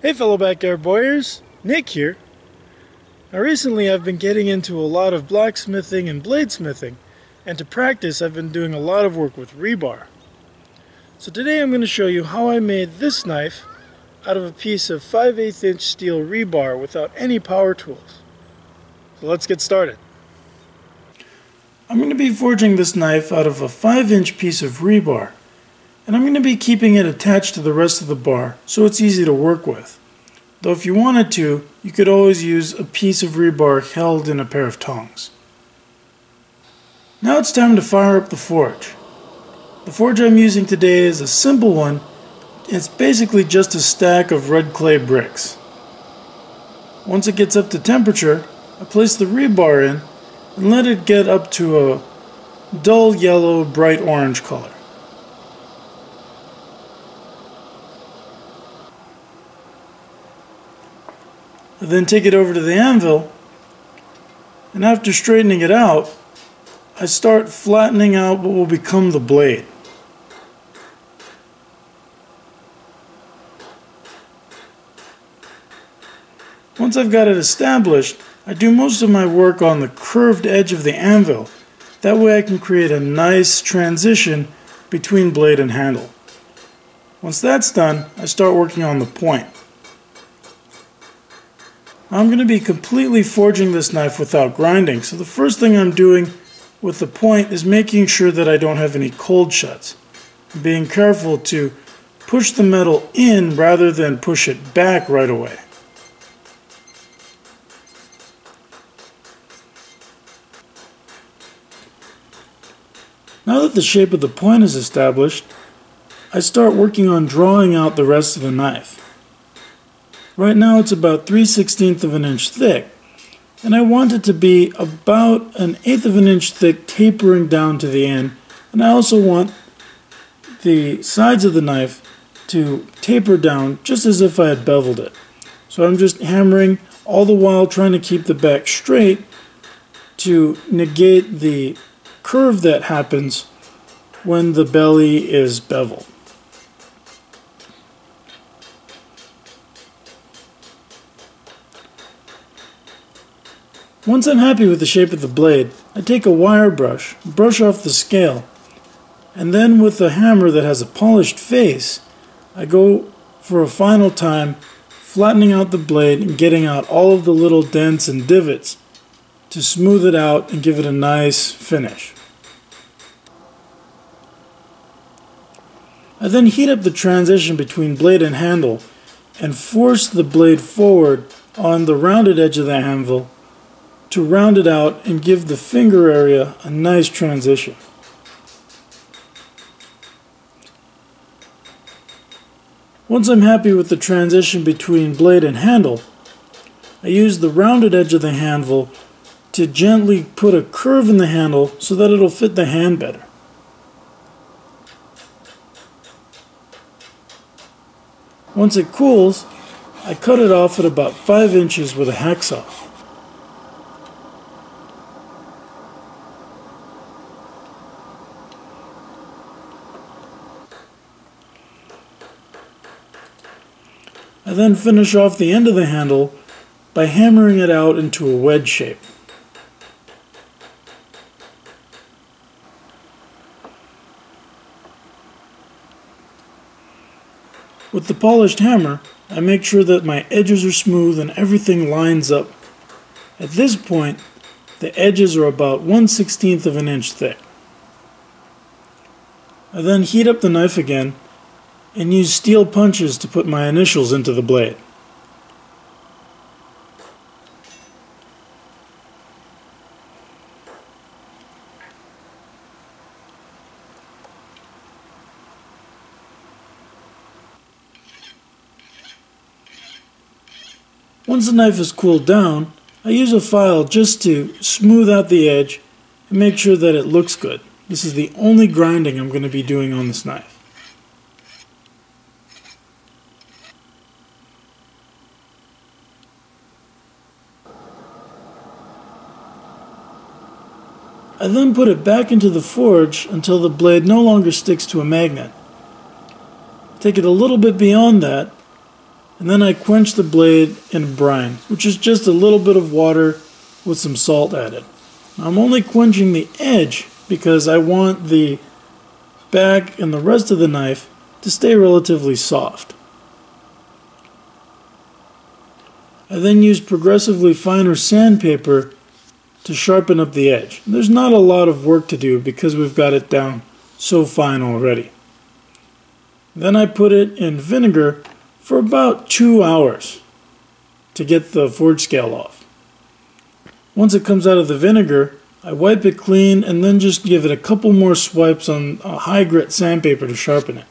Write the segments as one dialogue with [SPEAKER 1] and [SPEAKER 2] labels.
[SPEAKER 1] Hey fellow backyard boyers, Nick here. Now recently I've been getting into a lot of blacksmithing and bladesmithing, and to practice I've been doing a lot of work with rebar. So today I'm going to show you how I made this knife out of a piece of 5/8 inch steel rebar without any power tools. So let's get started. I'm going to be forging this knife out of a 5-inch piece of rebar, and I'm going to be keeping it attached to the rest of the bar so it's easy to work with. Though if you wanted to, you could always use a piece of rebar held in a pair of tongs. Now it's time to fire up the forge. The forge I'm using today is a simple one. It's basically just a stack of red clay bricks. Once it gets up to temperature, I place the rebar in and let it get up to a dull yellow, bright orange color. I then take it over to the anvil, and after straightening it out, I start flattening out what will become the blade. Once I've got it established, I do most of my work on the curved edge of the anvil. That way I can create a nice transition between blade and handle. Once that's done, I start working on the point. I'm going to be completely forging this knife without grinding, so the first thing I'm doing with the point is making sure that I don't have any cold shuts. I'm being careful to push the metal in rather than push it back right away. Now that the shape of the point is established, I start working on drawing out the rest of the knife. Right now it's about 3/16 of an inch thick, and I want it to be about 1/8 of an inch thick, tapering down to the end, and I also want the sides of the knife to taper down just as if I had beveled it. So I'm just hammering, all the while trying to keep the back straight to negate the curve that happens when the belly is beveled. Once I'm happy with the shape of the blade, I take a wire brush, brush off the scale, and then with a hammer that has a polished face, I go for a final time, flattening out the blade and getting out all of the little dents and divots to smooth it out and give it a nice finish. I then heat up the transition between blade and handle and force the blade forward on the rounded edge of the anvil to round it out and give the finger area a nice transition. Once I'm happy with the transition between blade and handle, I use the rounded edge of the anvil to gently put a curve in the handle so that it'll fit the hand better. Once it cools, I cut it off at about 5 inches with a hacksaw. I then finish off the end of the handle by hammering it out into a wedge shape. With the polished hammer, I make sure that my edges are smooth and everything lines up. At this point, the edges are about 1/16 of an inch thick. I then heat up the knife again and use steel punches to put my initials into the blade. Once the knife is cooled down, I use a file just to smooth out the edge and make sure that it looks good. This is the only grinding I'm going to be doing on this knife. I then put it back into the forge until the blade no longer sticks to a magnet. Take it a little bit beyond that and then I quench the blade in brine, which is just a little bit of water with some salt added. I'm only quenching the edge because I want the back and the rest of the knife to stay relatively soft. I then use progressively finer sandpaper to sharpen up the edge. There's not a lot of work to do because we've got it down so fine already. Then I put it in vinegar for about 2 hours to get the forge scale off. Once it comes out of the vinegar, I wipe it clean and then just give it a couple more swipes on a high grit sandpaper to sharpen it.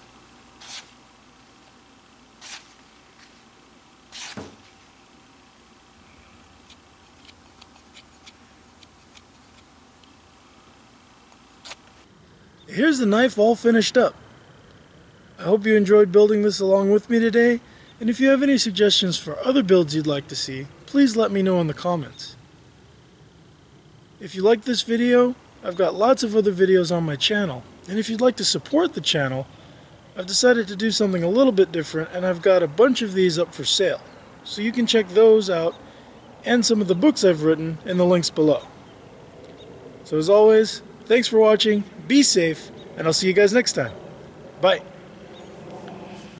[SPEAKER 1] Here's the knife all finished up. I hope you enjoyed building this along with me today, and if you have any suggestions for other builds you'd like to see, please let me know in the comments. If you like this video, I've got lots of other videos on my channel, and if you'd like to support the channel, I've decided to do something a little bit different, and I've got a bunch of these up for sale. So you can check those out, and some of the books I've written in the links below. So as always, thanks for watching, be safe, and I'll see you guys next time. Bye.